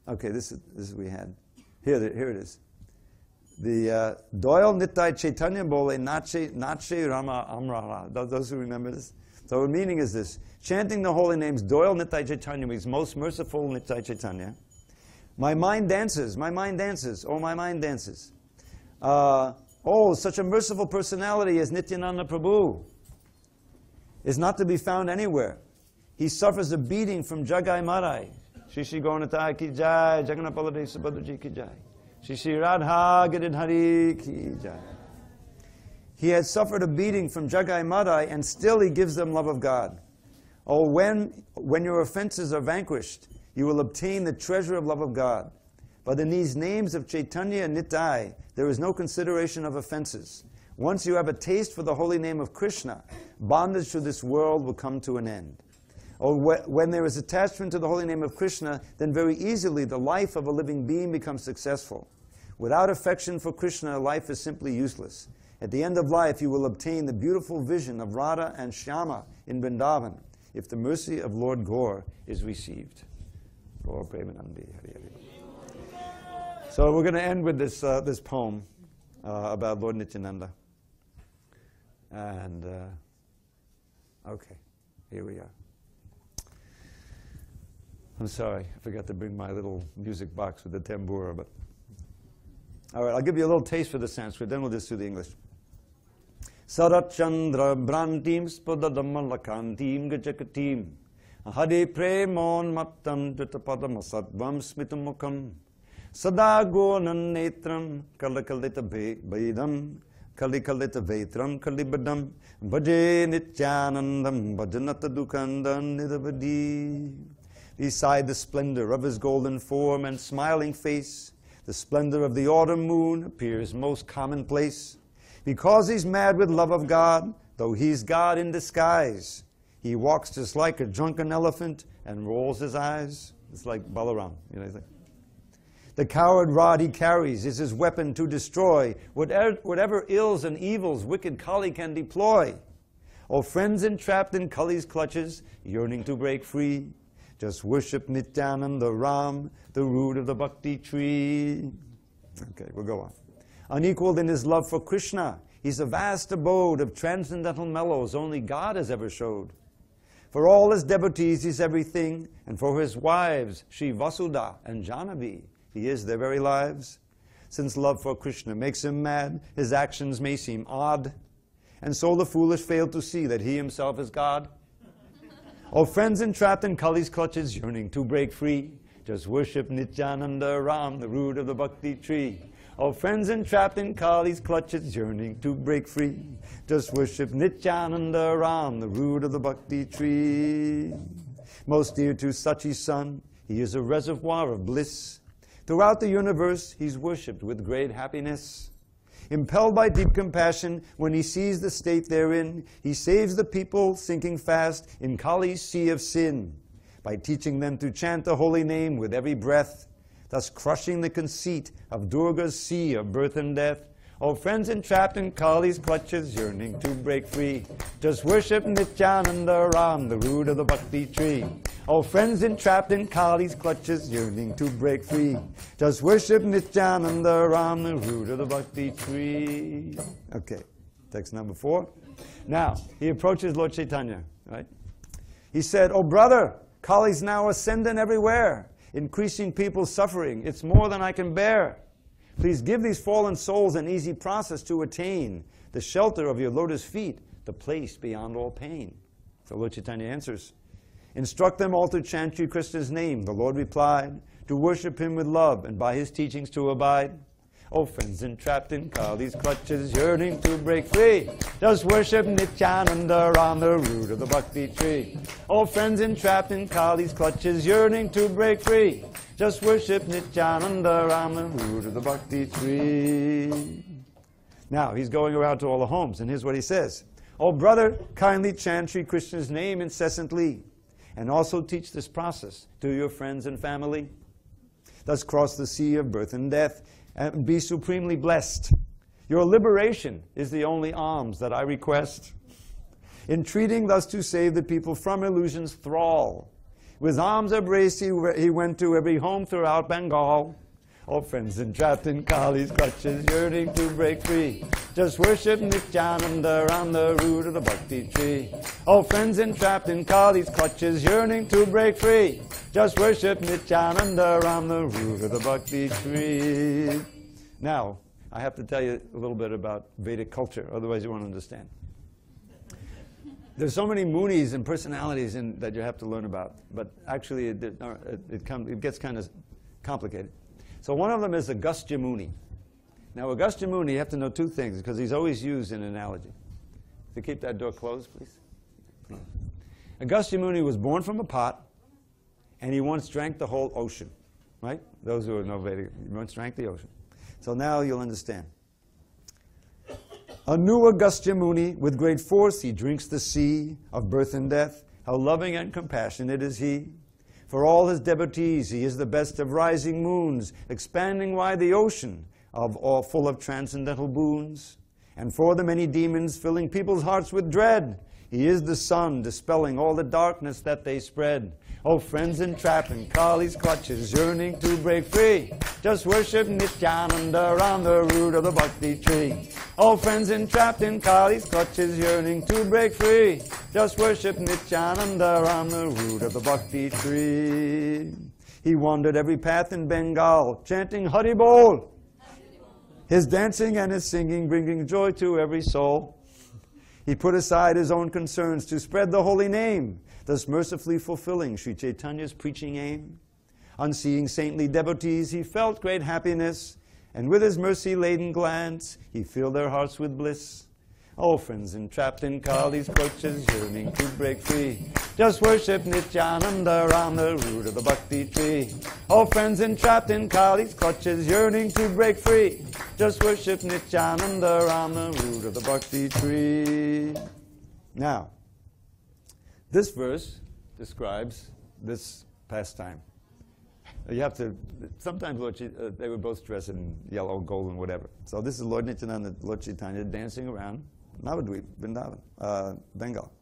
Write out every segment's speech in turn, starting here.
Okay, this is we had. Here it is. The Doyle Nitai Chaitanya Bole Nache Rama Amrara. Those who remember this? So the meaning is this. Chanting the holy names, Doyle Nitai Chaitanya means most merciful Nitai Chaitanya. My mind dances, oh my mind dances. Oh, such a merciful personality as Nityananda Prabhu is not to be found anywhere. He suffers a beating from Jagai Marai. Shri Shri Gauranatai ki jai, Jagannath Baladev Subhadraji ki jai. Shri Shri Radha Giridhari ki jai. He had suffered a beating from Jagai Madai, and still he gives them love of God. Oh, when your offenses are vanquished, you will obtain the treasure of love of God. But in these names of Chaitanya and Nitai, there is no consideration of offenses. Once you have a taste for the holy name of Krishna, bondage to this world will come to an end. Or when there is attachment to the holy name of Krishna, then very easily the life of a living being becomes successful. Without affection for Krishna, life is simply useless. At the end of life, you will obtain the beautiful vision of Radha and Shyama in Vrindavan, if the mercy of Lord Gaur is received. Gaur Premanandi. So we're going to end with this poem about Lord Nityananda. And, okay, here we are. I'm sorry, I forgot to bring my little music box with the tambura, but... All right, I'll give you a little taste for the Sanskrit, then we'll just do the English. Sarat Chandra Brantim Spadadamalakantim Gajakatim Hare Premon Mattam Dritapadam Sadvam Smitamukam Sada Gonan Netram Kalakalita Vaidam Kalikalita Vetram Kalibadam Bhaje Nityanandam Bhajanata Dukandam Nidavadi. Beside the splendor of his golden form and smiling face, the splendor of the autumn moon appears most commonplace. Because he's mad with love of God, though he's God in disguise, he walks just like a drunken elephant and rolls his eyes. It's like Balaram, you know. The coward rod he carries is his weapon to destroy whatever ills and evils wicked Kali can deploy. O friends entrapped in Kali's clutches, yearning to break free, just worship Nityananda Ram, the root of the bhakti tree. Okay, we'll go on. Unequaled in his love for Krishna, he's a vast abode of transcendental mellows only God has ever showed. For all his devotees, he's everything, and for his wives, Shri Vasudha and Jahnavi, he is their very lives. Since love for Krishna makes him mad, his actions may seem odd, and so the foolish fail to see that he himself is God. O friends entrapped in Kali's clutches, yearning to break free, just worship Nityananda Ram, the root of the bhakti tree. O friends entrapped in Kali's clutches, yearning to break free, just worship Nityananda Ram, the root of the bhakti tree. Most dear to Sachi's son, he is a reservoir of bliss. Throughout the universe, he's worshipped with great happiness. Impelled by deep compassion, when he sees the state therein, he saves the people sinking fast in Kali's sea of sin, by teaching them to chant the holy name with every breath, thus crushing the conceit of Durga's sea of birth and death. O friends entrapped in Kali's clutches, yearning to break free, just worship Nityananda Ram, the root of the bhakti tree. O friends entrapped in Kali's clutches, yearning to break free, just worship Nityananda Ram, the root of the bhakti tree. Okay, text number 4. Now, he approaches Lord Chaitanya, right? He said, "Oh brother, Kali's now ascendant everywhere, increasing people's suffering. It's more than I can bear. Please give these fallen souls an easy process to attain the shelter of your lotus feet, the place beyond all pain." So Lord Chaitanya answers, "Instruct them all to chant Shri Krishna's name," the Lord replied, "to worship him with love and by his teachings to abide. O friends entrapped in Kali's clutches, yearning to break free, just worship Nityananda Ram, the root of the bhakti tree. O friends entrapped in Kali's clutches, yearning to break free, just worship Nityananda Ram, the root of the bhakti tree." Now, he's going around to all the homes, and here's what he says. "O brother, kindly chant Shri Krishna's name incessantly, and also teach this process to your friends and family. Thus cross the sea of birth and death, and be supremely blessed. Your liberation is the only alms that I request. Entreating thus to save the people from illusion's thrall, With arms abbraced, he went to every home throughout Bengal. All friends entrapped in Kali's clutches, yearning to break free. Just worship Nityananda around the root of the bhakti tree. All friends entrapped in Kali's clutches, yearning to break free. Just worship Nityananda around the root of the bhakti tree. Now, I have to tell you a little bit about Vedic culture, otherwise you won't understand. There's so many munis and personalities that you have to learn about, but actually it gets kind of complicated. So one of them is Agastya Muni. Now Agastya Muni, you have to know two things, because he's always used in analogy. If you keep that door closed, please. Agastya Muni was born from a pot, and he once drank the whole ocean, right? Those who know Vedic, he once drank the ocean. So now you'll understand. A new Agastya Muni, with great force he drinks the sea of birth and death. How loving and compassionate is he. For all his devotees, he is the best of rising moons, expanding wide the ocean of all full of transcendental boons. And for the many demons filling people's hearts with dread, he is the sun, dispelling all the darkness that they spread. Oh, friends entrapped in Kali's clutches, yearning to break free. Just worship Nityananda around the root of the bhakti tree. Oh, friends entrapped in Kali's clutches, yearning to break free. Just worship Nityananda around the root of the bhakti tree. He wandered every path in Bengal, chanting Hari Bol. His dancing and his singing bringing joy to every soul. He put aside his own concerns to spread the holy name, thus mercifully fulfilling Sri Chaitanya's preaching aim. On seeing saintly devotees, he felt great happiness, and with his mercy-laden glance, he filled their hearts with bliss. Oh, friends entrapped in Kali's clutches, yearning to break free. Just worship Nityananda around the root of the bhakti tree. Oh, friends entrapped in Kali's clutches, yearning to break free. Just worship Nityananda around the root of the bhakti tree. Now, this verse describes this pastime. You have to, sometimes they would both dress in yellow, gold, and whatever. So this is Lord Nityananda, Lord Chaitanya dancing around Navadvip, Vrindavan, Bengal.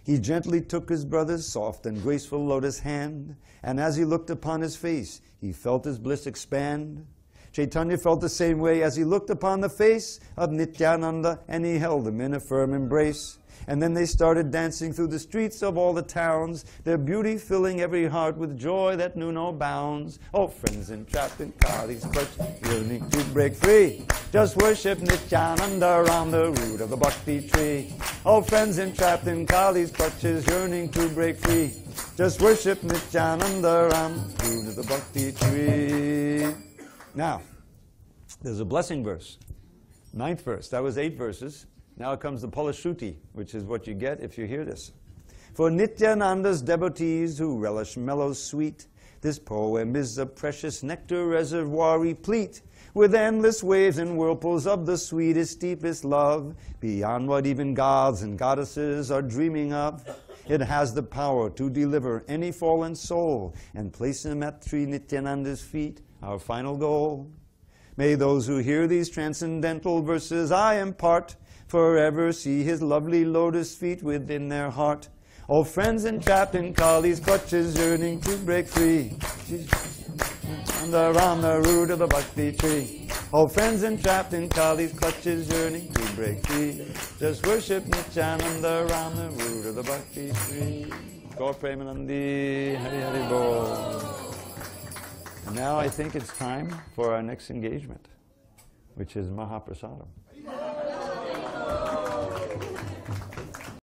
He gently took his brother's soft and graceful lotus hand, and as he looked upon his face, he felt his bliss expand. Chaitanya felt the same way as he looked upon the face of Nityananda, and he held him in a firm embrace. And then they started dancing through the streets of all the towns, their beauty filling every heart with joy that knew no bounds. Oh, friends entrapped in Kali's clutch, yearning to break free. Just worship Nityananda around the root of the bhakti tree. Oh, friends entrapped in Kali's clutches, yearning to break free. Just worship Nityananda around the root of the bhakti tree. Now, there's a blessing verse, 9th verse. That was 8 verses. Now comes the Palashruti, which is what you get if you hear this. For Nityananda's devotees who relish mellow sweet, this poem is a precious nectar reservoir replete with endless waves and whirlpools of the sweetest, deepest love, beyond what even gods and goddesses are dreaming of. It has the power to deliver any fallen soul and place him at Sri Nityananda's feet, our final goal. May those who hear these transcendental verses I impart forever see his lovely lotus feet within their heart. Oh, friends entrapped in Kali's clutches, yearning to break free. And around the root of the bhakti tree. Oh, friends entrapped in Kali's clutches, yearning to break free. Just worship Nityananda around the root of the bhakti tree. Gaur Premanandi, Hari Hari Bol. And now I think it's time for our next engagement, which is Mahaprasadam.